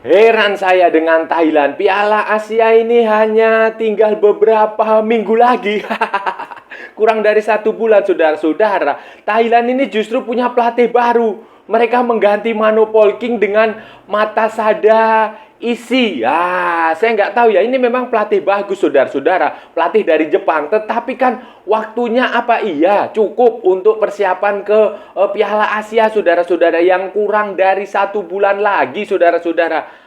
Heran saya dengan Thailand. Piala Asia ini hanya tinggal beberapa minggu lagi. Kurang dari 1 bulan, saudara-saudara. Thailand ini justru punya pelatih baru. Mereka mengganti Mano Polking dengan Matasada Isi. Saya nggak tahu ya. Ini memang pelatih bagus, saudara-saudara. Pelatih dari Jepang. Tetapi kan waktunya apa iya cukup untuk persiapan ke Piala Asia, saudara-saudara. Yang kurang dari 1 bulan lagi, saudara-saudara.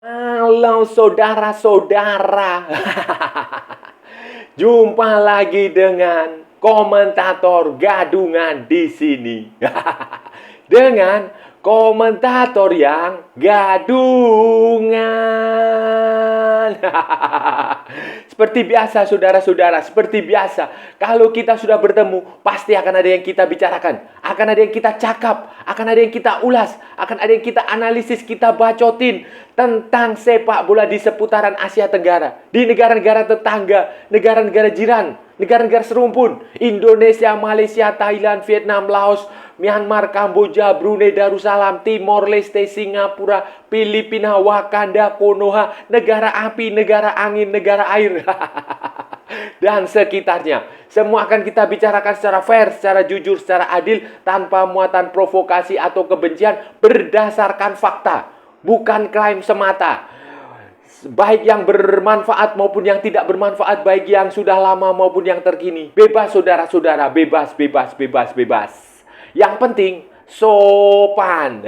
Halo saudara-saudara. Jumpa lagi dengan komentator gadungan di sini. Dengan komentator yang gadungan. Seperti biasa, saudara-saudara, seperti biasa. Kalau kita sudah bertemu, pasti akan ada yang kita bicarakan. Akan ada yang kita cakap. Akan ada yang kita ulas. Akan ada yang kita analisis, kita bacotin tentang sepak bola di seputaran Asia Tenggara. Di negara-negara tetangga, negara-negara jiran, negara-negara serumpun. Indonesia, Malaysia, Thailand, Vietnam, Laos, Myanmar, Kamboja, Brunei Darussalam, Timor Leste, Singapura, Filipina, Wakanda, Konoha, negara api, negara angin, negara air, dan sekitarnya. Semua akan kita bicarakan secara fair, secara jujur, secara adil, tanpa muatan provokasi atau kebencian, berdasarkan fakta, bukan klaim semata. Baik yang bermanfaat maupun yang tidak bermanfaat, baik yang sudah lama maupun yang terkini. Bebas, saudara-saudara, bebas, bebas, bebas, bebas. Yang penting sopan.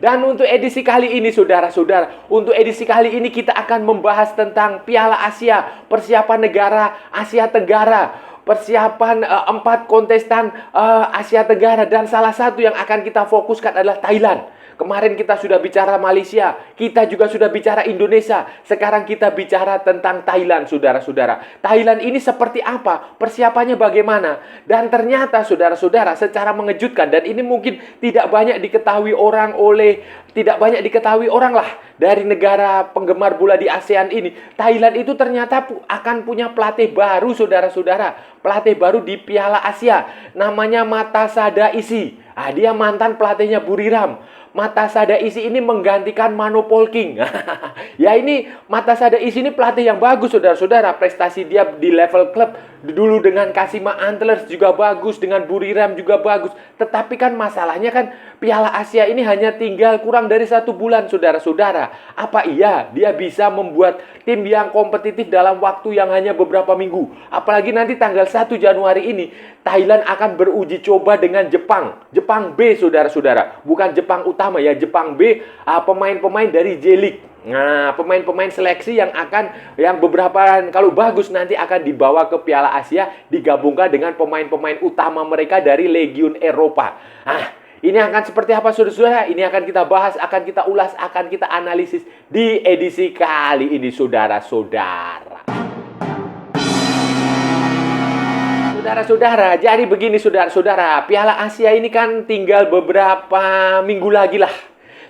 Dan untuk edisi kali ini, saudara-saudara, untuk edisi kali ini kita akan membahas tentang Piala Asia, persiapan negara Asia Tenggara, persiapan 4 kontestan Asia Tenggara, dan salah satu yang akan kita fokuskan adalah Thailand. Kemarin kita sudah bicara Malaysia, kita juga sudah bicara Indonesia. Sekarang kita bicara tentang Thailand, saudara-saudara. Thailand ini seperti apa? Persiapannya bagaimana? Dan ternyata, saudara-saudara, secara mengejutkan, dan ini mungkin tidak banyak diketahui orang lah dari negara penggemar bola di ASEAN ini. Thailand itu ternyata akan punya pelatih baru, saudara-saudara. Pelatih baru di Piala Asia. Namanya Matasada Isi. Dia mantan pelatihnya Buriram. Matasada Isi ini menggantikan Mano Polking. Ya, ini Matasada Isi ini pelatih yang bagus, saudara-saudara. Prestasi dia di level klub dulu dengan Kashima Antlers juga bagus, dengan Buriram juga bagus. Tetapi kan masalahnya kan Piala Asia ini hanya tinggal kurang dari 1 bulan, saudara-saudara. Apa iya dia bisa membuat tim yang kompetitif dalam waktu yang hanya beberapa minggu? Apalagi nanti tanggal 1 Januari ini Thailand akan beruji coba dengan Jepang. Jepang B, saudara-saudara. Bukan Jepang utama ya, Jepang B, pemain-pemain dari J-League. Nah, pemain-pemain seleksi yang beberapa kalau bagus nanti akan dibawa ke Piala Asia, digabungkan dengan pemain-pemain utama mereka dari Legion Eropa. Ini akan seperti apa, saudara-saudara? Ini akan kita bahas, akan kita ulas, akan kita analisis di edisi kali ini, saudara-saudara. Saudara-saudara, jadi begini, saudara-saudara. Piala Asia ini kan tinggal beberapa minggu lagi lah.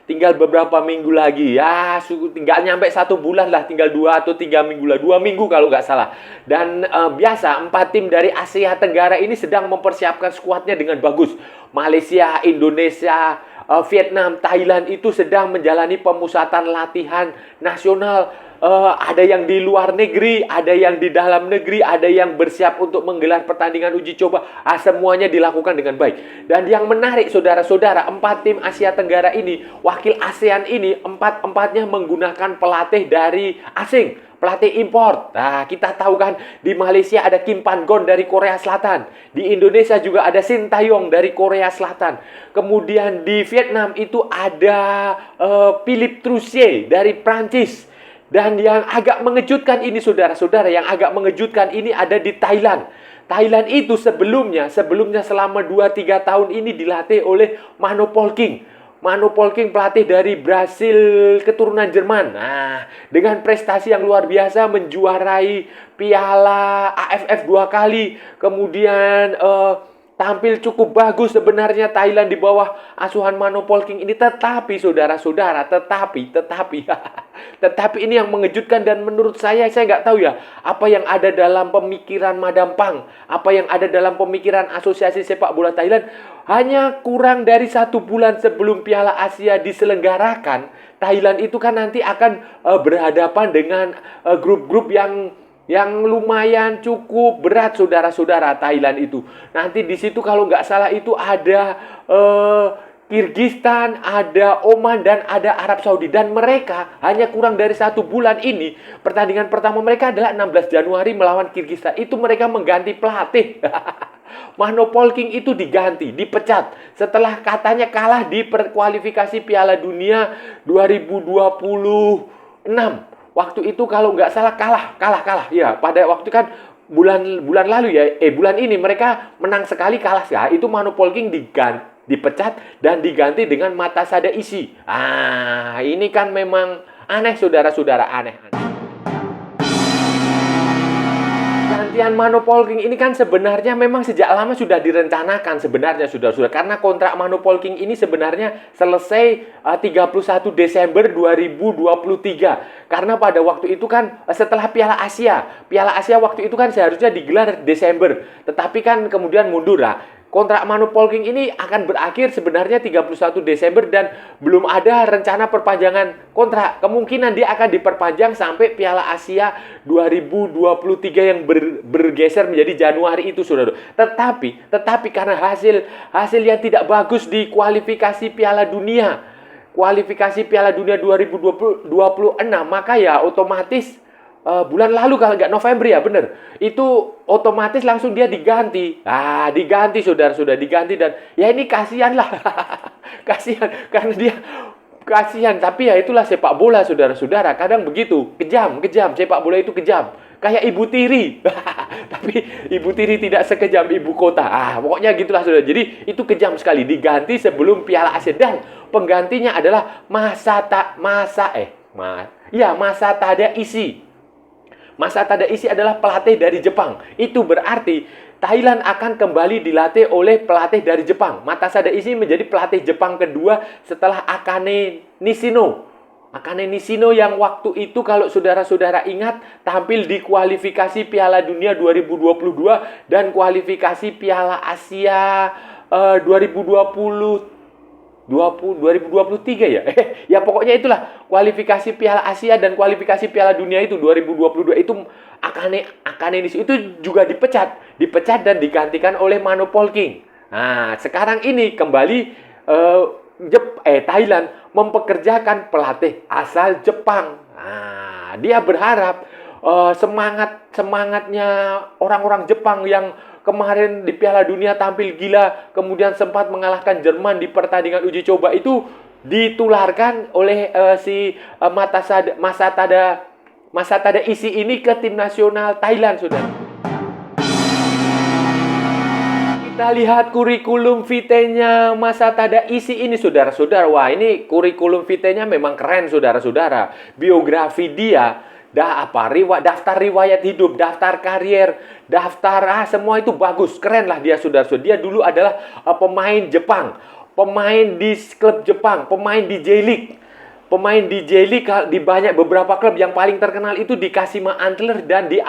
Tinggal beberapa minggu lagi. Ya, tinggal nyampe 1 bulan lah. Tinggal 2 atau 3 minggu lah. 2 minggu kalau nggak salah. Dan biasa 4 tim dari Asia Tenggara ini sedang mempersiapkan skuadnya dengan bagus. Malaysia, Indonesia, Vietnam, Thailand itu sedang menjalani pemusatan latihan nasional. Ada yang di luar negeri, ada yang di dalam negeri, ada yang bersiap untuk menggelar pertandingan uji coba. Semuanya dilakukan dengan baik. Dan yang menarik, saudara-saudara, 4 tim Asia Tenggara ini, wakil ASEAN ini, 4-empatnya menggunakan pelatih dari asing, pelatih import. Nah, kita tahu kan di Malaysia ada Kim Pan-gon dari Korea Selatan. Di Indonesia juga ada Shin Tae-yong dari Korea Selatan. Kemudian di Vietnam itu ada Philippe Troussier dari Prancis. Dan yang agak mengejutkan ini, saudara-saudara, yang agak mengejutkan ini ada di Thailand. Thailand itu sebelumnya selama 2-3 tahun ini dilatih oleh Mano Polking. Mano Polking pelatih dari Brasil keturunan Jerman. Nah, dengan prestasi yang luar biasa menjuarai Piala AFF 2 kali. Kemudian tampil cukup bagus sebenarnya Thailand di bawah asuhan Mano Polking ini. Tetapi, saudara-saudara, tetapi Tetapi ini yang mengejutkan dan menurut saya nggak tahu ya, apa yang ada dalam pemikiran Madam Pang, apa yang ada dalam pemikiran Asosiasi Sepak Bola Thailand. Hanya kurang dari 1 bulan sebelum Piala Asia diselenggarakan, Thailand itu kan nanti akan berhadapan dengan grup-grup yang lumayan cukup berat, saudara-saudara. Thailand itu nanti di situ kalau nggak salah itu ada Kirgistan, ada Oman, dan ada Arab Saudi. Dan mereka hanya kurang dari 1 bulan ini, pertandingan pertama mereka adalah 16 Januari melawan Kirgistan. Itu mereka mengganti pelatih. Mano Polking itu diganti, dipecat setelah katanya kalah di kualifikasi Piala Dunia 2026. Waktu itu kalau nggak salah kalah. Ya, pada waktu kan bulan lalu ya, bulan ini mereka menang sekali, kalah ya. Itu Mano Polking dipecat dan diganti dengan Matasada Isi. Ini kan memang aneh, saudara-saudara, aneh. Gantian Mano Polking ini kan sebenarnya memang sejak lama sudah direncanakan sebenarnya, saudara-saudara. Karena kontrak Mano Polking ini sebenarnya selesai 31 Desember 2023. Karena pada waktu itu kan setelah Piala Asia waktu itu kan seharusnya digelar Desember. Tetapi kan kemudian mundur lah. Kontrak Mano Polking ini akan berakhir sebenarnya 31 Desember dan belum ada rencana perpanjangan kontrak. Kemungkinan dia akan diperpanjang sampai Piala Asia 2023 yang bergeser menjadi Januari itu, saudara. Tetapi karena hasil yang tidak bagus di kualifikasi Piala Dunia 2026, maka ya otomatis bulan lalu kalau nggak November ya, bener. Itu otomatis langsung dia diganti. Diganti, saudara-saudara, diganti. Dan ya ini kasihan lah. Kasihan karena dia kasihan. Tapi ya itulah sepak bola, saudara-saudara. Kadang begitu, kejam. Sepak bola itu kejam. Kayak Ibu Tiri. Tapi Ibu Tiri tidak sekejam Ibu Kota. Pokoknya gitulah, saudara. Jadi itu kejam sekali. Diganti sebelum Piala Asia. Dan penggantinya adalah Masatada Isi. Masatada Isi adalah pelatih dari Jepang. Itu berarti Thailand akan kembali dilatih oleh pelatih dari Jepang. Matasada Isi menjadi pelatih Jepang kedua setelah Akane Nishino. Akane Nishino yang waktu itu kalau saudara-saudara ingat tampil di kualifikasi Piala Dunia 2022 dan kualifikasi Piala Asia 2023 ya. Ya pokoknya itulah kualifikasi Piala Asia dan kualifikasi Piala Dunia itu 2022 itu Akane Nishino itu juga dipecat dan digantikan oleh Mano Polking. Sekarang ini kembali Thailand mempekerjakan pelatih asal Jepang. Dia berharap semangatnya orang-orang Jepang yang kemarin di Piala Dunia tampil gila, kemudian sempat mengalahkan Jerman di pertandingan uji coba itu ditularkan oleh Masatada Isi ini ke tim nasional Thailand, saudara. Kita lihat kurikulum vitae-nya Masatada Isi ini, saudara-saudara. Wah, ini kurikulum vitae-nya memang keren, saudara-saudara. Biografi dia, daftar riwayat hidup, daftar karier, daftar semua itu bagus, keren lah dia, saudara-saudara. Dia dulu adalah pemain Jepang, pemain di klub Jepang, pemain di J-League. Pemain di J-League di beberapa klub yang paling terkenal itu di Kashima Antlers dan di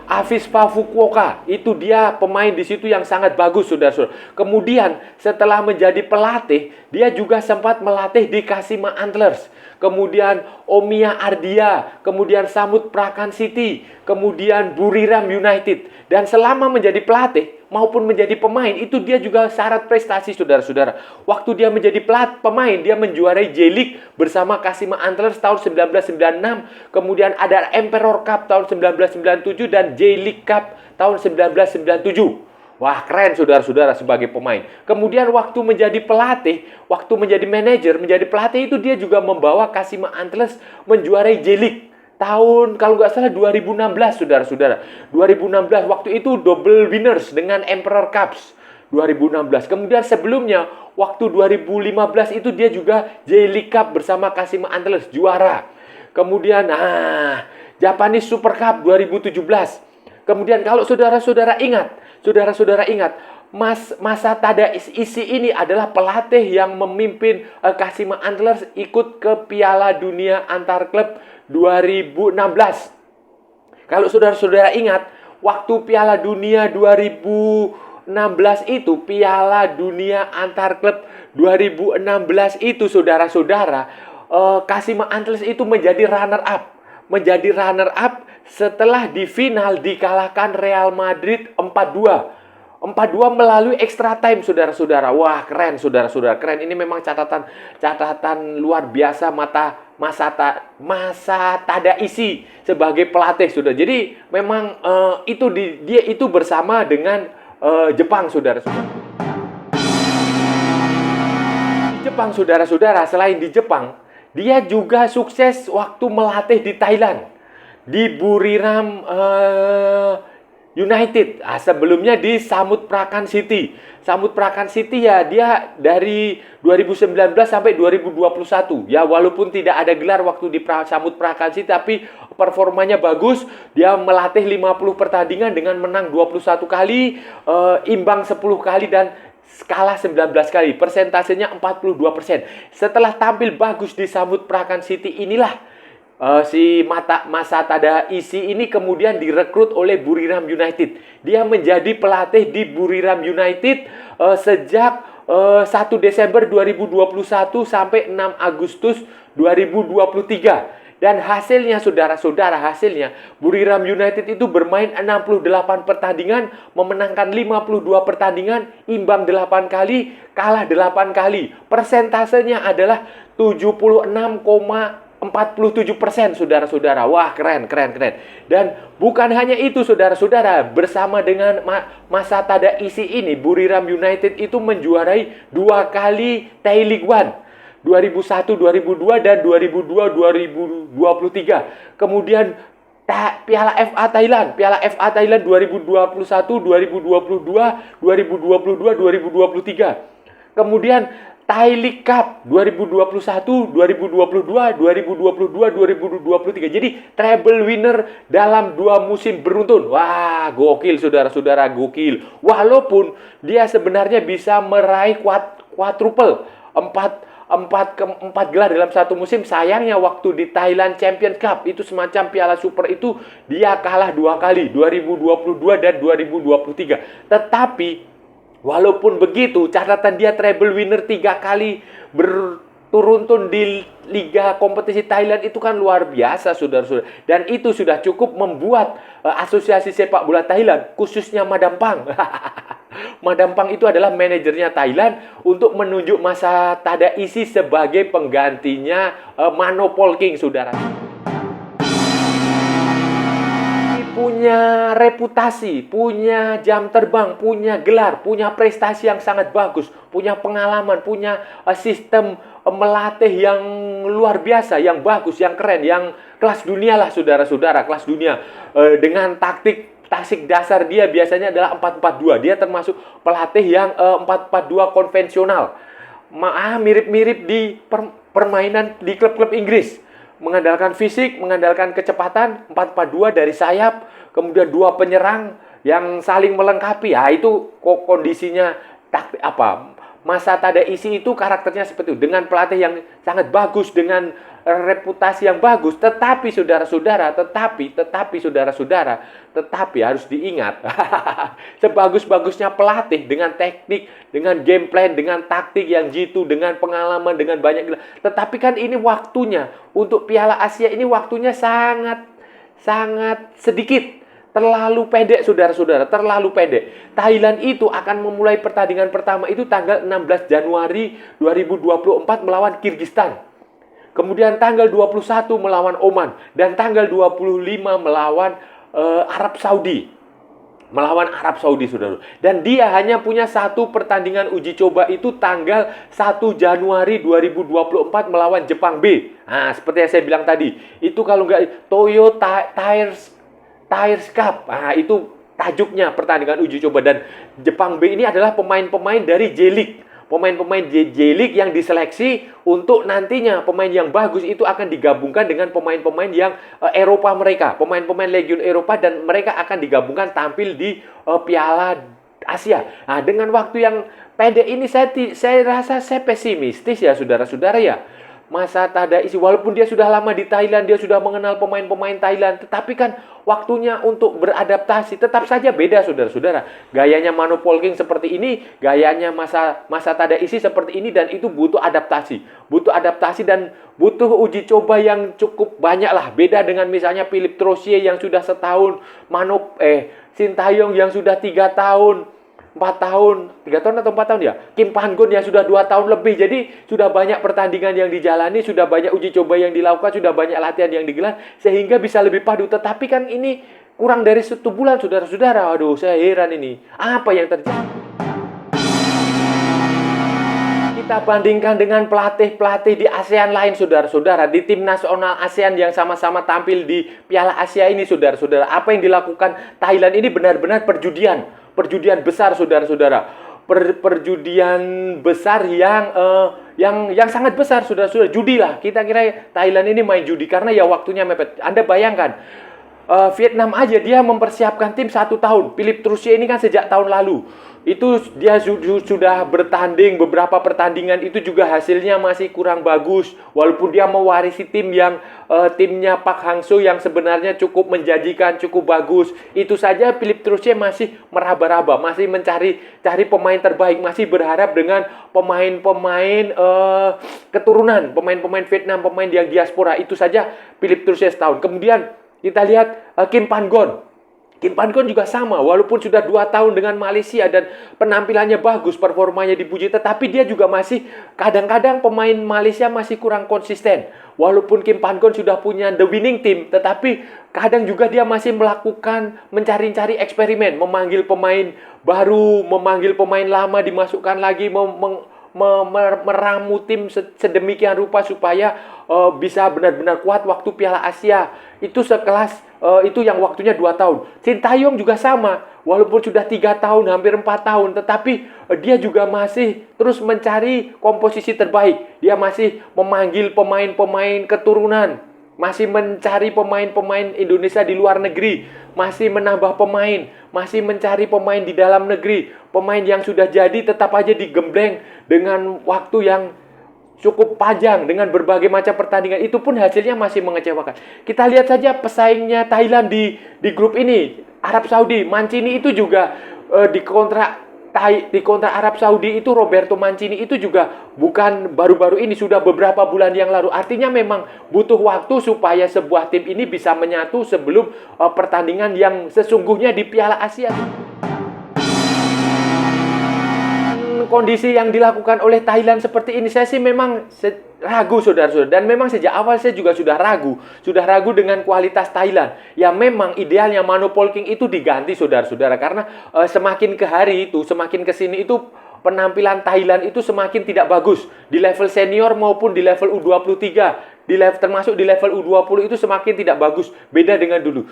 Avispa Fukuoka. Itu dia pemain di situ yang sangat bagus, saudara-saudara. Kemudian setelah menjadi pelatih, dia juga sempat melatih di Kashima Antlers. Kemudian Omiya Ardea, kemudian Samut Prakan City, kemudian Buriram United. Dan selama menjadi pelatih maupun menjadi pemain, itu dia juga syarat prestasi, saudara-saudara. Waktu dia menjadi pemain, dia menjuarai J-League bersama Kashima Antlers tahun 1996. Kemudian ada Emperor Cup tahun 1997 dan J-League Cup tahun 1997. Wah, keren, saudara-saudara, sebagai pemain. Kemudian waktu menjadi pelatih, waktu menjadi manajer, menjadi pelatih itu dia juga membawa Kashima Antlers menjuarai J-League. Tahun, kalau nggak salah, 2016, saudara-saudara. 2016, waktu itu double winners dengan Emperor Cups. 2016. Kemudian sebelumnya, waktu 2015 itu dia juga J-League Cup bersama Kashima Antlers, juara. Kemudian, Japanese Super Cup 2017. Kemudian kalau saudara-saudara ingat, Masa Tadaisi ini adalah pelatih yang memimpin Kashima Antlers ikut ke Piala Dunia Antar Klub 2016. Kalau saudara-saudara ingat, waktu Piala Dunia 2016 itu, Piala Dunia Antar Klub 2016 itu, saudara-saudara, Kashima Antlers itu menjadi runner up. Menjadi runner up setelah di final dikalahkan Real Madrid 4-2. 4-2 melalui extra time, saudara-saudara. Wah, keren, saudara-saudara. Keren. Ini memang catatan luar biasa masa Tadaisi sebagai pelatih, saudara. Jadi memang dia itu bersama dengan Jepang, saudara-saudara. Di Jepang, saudara-saudara, selain di Jepang, dia juga sukses waktu melatih di Thailand, di Buriram United. Sebelumnya di Samut Prakan City. Samut Prakan City ya, dia dari 2019 sampai 2021. Ya, walaupun tidak ada gelar waktu di Samut Prakan City, tapi performanya bagus. Dia melatih 50 pertandingan dengan menang 21 kali, imbang 10 kali, dan kalah 19 kali. Persentasenya 42%. Setelah tampil bagus di Samut Prakan City inilah Masa Tadaisi ini kemudian direkrut oleh Buriram United. Dia menjadi pelatih di Buriram United sejak 1 Desember 2021 sampai 6 Agustus 2023. Dan hasilnya, saudara-saudara, Buriram United itu bermain 68 pertandingan, memenangkan 52 pertandingan, imbang 8 kali, kalah 8 kali. Persentasenya adalah 76,47%, saudara-saudara. Wah, keren. Dan bukan hanya itu, saudara-saudara. Bersama dengan Masa Tadaisi ini, Buriram United itu menjuarai 2 kali Thai League One. 2001, 2002, dan 2002-2023. Kemudian Piala FA Thailand 2021, 2022, 2023. Kemudian Thai League Cup 2021, 2022, 2022, 2023. Jadi treble winner dalam 2 musim beruntun. Wah, gokil, saudara-saudara, gokil. Walaupun dia sebenarnya bisa meraih quadruple, 4 gelar dalam 1 musim. Sayangnya waktu di Thailand Champions Cup, itu semacam Piala Super, itu dia kalah 2 kali, 2022 dan 2023. Tetapi walaupun begitu, catatan dia treble winner 3 kali berturun-turun di liga kompetisi Thailand itu kan luar biasa, saudara-saudara. Dan itu sudah cukup membuat asosiasi sepak bola Thailand, khususnya Madam Pang. Madam Pang itu adalah manajernya Thailand, untuk menunjuk Masa Tadaisi sebagai penggantinya Mano Polking, saudara. Punya reputasi, punya jam terbang, punya gelar, punya prestasi yang sangat bagus, punya pengalaman, punya sistem melatih yang luar biasa, yang bagus, yang keren, yang kelas dunia lah, saudara-saudara, kelas dunia. Dengan taktik dasar dia biasanya adalah 4-4-2. Dia termasuk pelatih yang 4-4-2 konvensional. Mirip-mirip di permainan di klub-klub Inggris. Mengandalkan fisik, mengandalkan kecepatan, 4-4-2 dari sayap, kemudian 2 penyerang yang saling melengkapi. Ya, itu kondisinya taktik Masa Tadaisi itu karakternya seperti itu, dengan pelatih yang sangat bagus, dengan reputasi yang bagus. Tetapi saudara-saudara, tetapi harus diingat, sebagus-bagusnya pelatih dengan teknik, dengan game plan, dengan taktik yang jitu, dengan pengalaman, dengan banyak, tetapi kan ini waktunya untuk Piala Asia ini waktunya sangat sedikit. Terlalu pendek, saudara-saudara, terlalu pendek. Thailand itu akan memulai pertandingan pertama itu tanggal 16 Januari 2024 melawan Kyrgyzstan. Kemudian tanggal 21 melawan Oman. Dan tanggal 25 melawan Arab Saudi. Saudara. Dan dia hanya punya 1 pertandingan uji coba, itu tanggal 1 Januari 2024 melawan Jepang B. Nah, seperti yang saya bilang tadi. Itu kalau nggak Toyo Tires Cup. Nah, itu tajuknya pertandingan uji coba. Dan Jepang B ini adalah pemain-pemain dari J-League. Pemain-pemain J-League yang diseleksi untuk nantinya pemain yang bagus itu akan digabungkan dengan pemain-pemain yang Eropa mereka. Pemain-pemain Legion Eropa, dan mereka akan digabungkan tampil di Piala Asia. Nah, dengan waktu yang pendek ini saya rasa saya pesimistis ya saudara-saudara ya. Masa Tadaisi, walaupun dia sudah lama di Thailand, dia sudah mengenal pemain-pemain Thailand, tetapi kan waktunya untuk beradaptasi tetap saja beda saudara-saudara. Gayanya Mano Polking seperti ini, gayanya masa Tadaisi seperti ini, dan itu butuh adaptasi. Butuh adaptasi dan butuh uji coba yang cukup banyak lah. Beda dengan misalnya Philippe Troussier yang sudah setahun, Sintayong yang sudah 3 tahun, 4 tahun, 3 tahun atau 4 tahun ya. Kim Pan-gon yang sudah 2 tahun lebih. Jadi sudah banyak pertandingan yang dijalani, sudah banyak uji coba yang dilakukan, sudah banyak latihan yang digelar sehingga bisa lebih padu. Tetapi kan ini kurang dari 1 bulan saudara-saudara. Aduh, saya heran ini. Apa yang terjadi? Kita bandingkan dengan pelatih-pelatih di ASEAN lain saudara-saudara, di tim nasional ASEAN yang sama-sama tampil di Piala Asia ini saudara-saudara. Apa yang dilakukan Thailand ini benar-benar perjudian besar saudara-saudara. Perjudian besar yang sangat besar saudara-saudara. Judi lah. Kita kira Thailand ini main judi karena ya waktunya mepet. Anda bayangkan, Vietnam aja dia mempersiapkan tim 1 tahun. Philippe Troussier ini kan sejak tahun lalu. Itu dia sudah bertanding beberapa pertandingan, itu juga hasilnya masih kurang bagus. Walaupun dia mewarisi tim yang timnya Park Hang-seo yang sebenarnya cukup menjanjikan, cukup bagus. Itu saja Philippe Troussier masih meraba-raba, masih mencari pemain terbaik, masih berharap dengan pemain-pemain keturunan, pemain-pemain Vietnam, pemain yang diaspora. Itu saja Philippe Troussier setahun. Kemudian kita lihat Kim Pan-gon. Kim Pan-gon juga sama, walaupun sudah 2 tahun dengan Malaysia dan penampilannya bagus, performanya dipuji, tetapi dia juga masih, kadang-kadang pemain Malaysia masih kurang konsisten. Walaupun Kim Pan-gon sudah punya the winning team, tetapi kadang juga dia masih melakukan, mencari-cari eksperimen, memanggil pemain baru, memanggil pemain lama, dimasukkan lagi, meramu tim sedemikian rupa supaya bisa benar-benar kuat waktu Piala Asia. Itu sekelas itu yang waktunya 2 tahun. Sintayong juga sama, walaupun sudah 3 tahun, hampir 4 tahun, tetapi dia juga masih terus mencari komposisi terbaik. Dia masih memanggil pemain-pemain keturunan, masih mencari pemain-pemain Indonesia di luar negeri, masih menambah pemain, masih mencari pemain di dalam negeri. Pemain yang sudah jadi tetap aja digembleng dengan waktu yang cukup panjang, dengan berbagai macam pertandingan. Itu pun hasilnya masih mengecewakan. Kita lihat saja pesaingnya Thailand di grup ini, Arab Saudi. Mancini itu juga dikontrak Arab Saudi itu. Roberto Mancini itu juga bukan baru-baru ini, sudah beberapa bulan yang lalu. Artinya memang butuh waktu supaya sebuah tim ini bisa menyatu sebelum pertandingan yang sesungguhnya di Piala Asia. Kondisi yang dilakukan oleh Thailand seperti ini, saya sih memang ragu saudara-saudara. Dan memang sejak awal saya juga sudah ragu dengan kualitas Thailand. Ya memang idealnya Mano Polking itu diganti saudara-saudara, karena semakin ke hari itu, semakin ke sini itu penampilan Thailand itu semakin tidak bagus di level senior maupun di level U23. Termasuk di level U20 itu semakin tidak bagus, beda dengan dulu.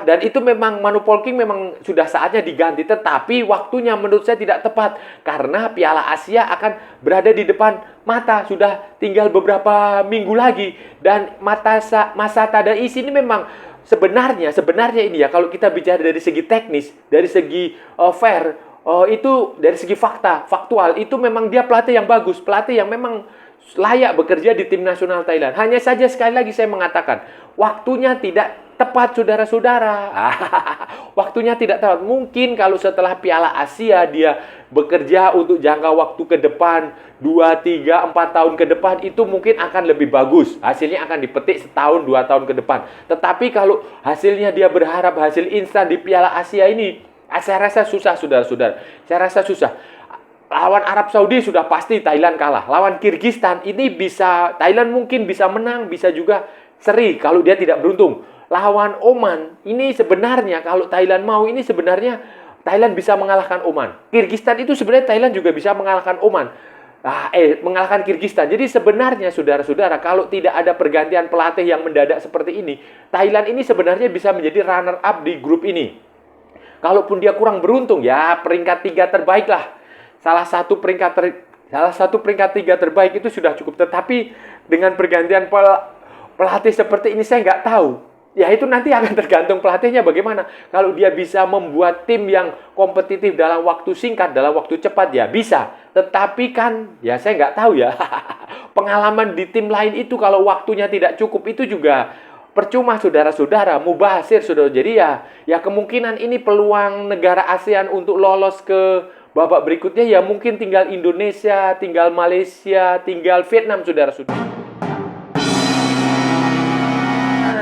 Dan itu memang Mano Polking memang sudah saatnya diganti, tetapi waktunya menurut saya tidak tepat karena Piala Asia akan berada di depan mata, sudah tinggal beberapa minggu lagi, dan masa Tadaisi ini memang sebenarnya ini ya, kalau kita bicara dari segi teknis, dari segi fair, itu dari segi faktual itu memang dia pelatih yang bagus, pelatih yang memang layak bekerja di tim nasional Thailand. Hanya saja sekali lagi saya mengatakan, waktunya tidak tepat saudara-saudara. Waktunya tidak tepat. Mungkin kalau setelah Piala Asia dia bekerja untuk jangka waktu ke depan 2, 3, 4 tahun ke depan, itu mungkin akan lebih bagus. Hasilnya akan dipetik setahun, 2 tahun ke depan. Tetapi kalau hasilnya dia berharap hasil instan di Piala Asia ini, saya rasa susah saudara-saudara. Saya rasa susah. Lawan Arab Saudi sudah pasti Thailand kalah. Lawan Kyrgyzstan ini Thailand mungkin bisa menang, bisa juga seri kalau dia tidak beruntung. Lawan Oman ini sebenarnya kalau Thailand mau, ini sebenarnya Thailand bisa mengalahkan Oman. Kyrgyzstan itu sebenarnya Thailand juga bisa mengalahkan Oman. Mengalahkan Kyrgyzstan. Jadi sebenarnya saudara-saudara, kalau tidak ada pergantian pelatih yang mendadak seperti ini, Thailand ini sebenarnya bisa menjadi runner up di grup ini. Kalaupun dia kurang beruntung, ya peringkat 3 terbaik lah. Salah satu peringkat 3 terbaik itu sudah cukup. Tetapi dengan pergantian pelatih seperti ini, saya nggak tahu Ya itu nanti akan tergantung pelatihnya bagaimana. Kalau dia bisa membuat tim yang kompetitif dalam waktu singkat, dalam waktu cepat, ya bisa. Tetapi kan, ya saya nggak tahu ya. Pengalaman di tim lain itu kalau waktunya tidak cukup itu juga percuma saudara-saudara, mubazir saudara. Jadi ya kemungkinan ini peluang negara ASEAN untuk lolos ke babak berikutnya ya mungkin tinggal Indonesia, tinggal Malaysia, tinggal Vietnam saudara-saudara.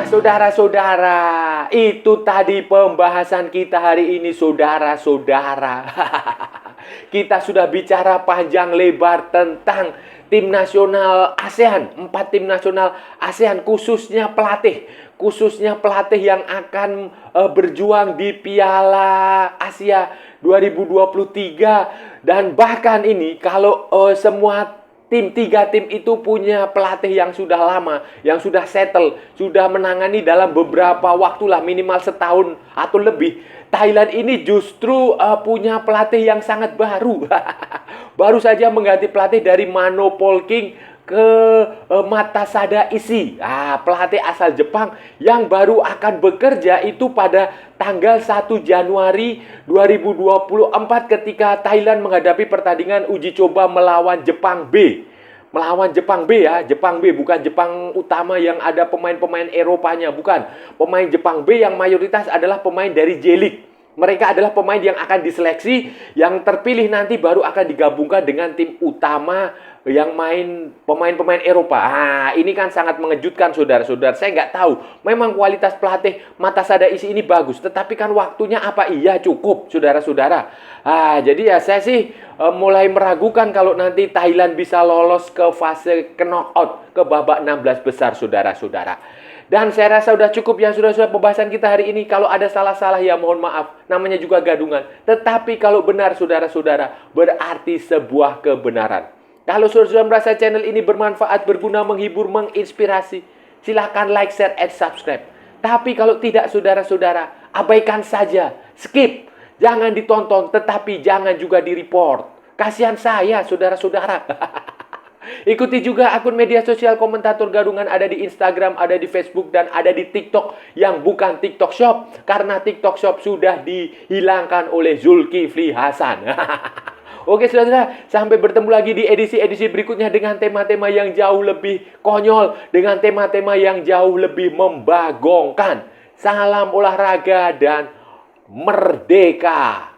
Saudara-saudara, itu tadi pembahasan kita hari ini, saudara-saudara. Kita sudah bicara panjang lebar tentang tim nasional ASEAN, 4 tim nasional ASEAN, khususnya pelatih yang akan berjuang di Piala Asia 2023. Dan bahkan ini kalau semua tiga tim itu punya pelatih yang sudah lama, yang sudah settle, sudah menangani dalam beberapa waktu lah, minimal setahun atau lebih. Thailand ini justru punya pelatih yang sangat baru. Baru saja mengganti pelatih dari Mano Polking ke Matasada Isi. Pelatih asal Jepang yang baru akan bekerja itu pada tanggal 1 Januari 2024 ketika Thailand menghadapi pertandingan uji coba melawan Jepang B. Melawan Jepang B ya, Jepang B, bukan Jepang utama yang ada pemain-pemain Eropanya, bukan. Pemain Jepang B yang mayoritas adalah pemain dari J-League. Mereka adalah pemain yang akan diseleksi, yang terpilih nanti baru akan digabungkan dengan tim utama yang main pemain-pemain Eropa. Ini kan sangat mengejutkan saudara-saudara. Saya nggak tahu, memang kualitas pelatih Matasada Isi ini bagus, tetapi kan waktunya apa iya cukup saudara-saudara. Jadi ya saya sih mulai meragukan kalau nanti Thailand bisa lolos ke fase knockout, ke babak 16 besar saudara-saudara. Dan saya rasa sudah cukup ya saudara-saudara pembahasan kita hari ini. Kalau ada salah-salah ya mohon maaf. Namanya juga gadungan. Tetapi kalau benar saudara-saudara, berarti sebuah kebenaran. Kalau saudara-saudara merasa channel ini bermanfaat, berguna, menghibur, menginspirasi, silakan like, share, and subscribe. Tapi kalau tidak saudara-saudara, abaikan saja. Skip. Jangan ditonton, tetapi jangan juga di-report. Kasihan saya saudara-saudara. Ikuti juga akun media sosial Komentator Gadungan, ada di Instagram, ada di Facebook, dan ada di TikTok yang bukan TikTok Shop. Karena TikTok Shop sudah dihilangkan oleh Zulkifli Hasan. Oke saudara, sampai bertemu lagi di edisi-edisi berikutnya dengan tema-tema yang jauh lebih konyol, dengan tema-tema yang jauh lebih membagongkan. Salam olahraga dan merdeka.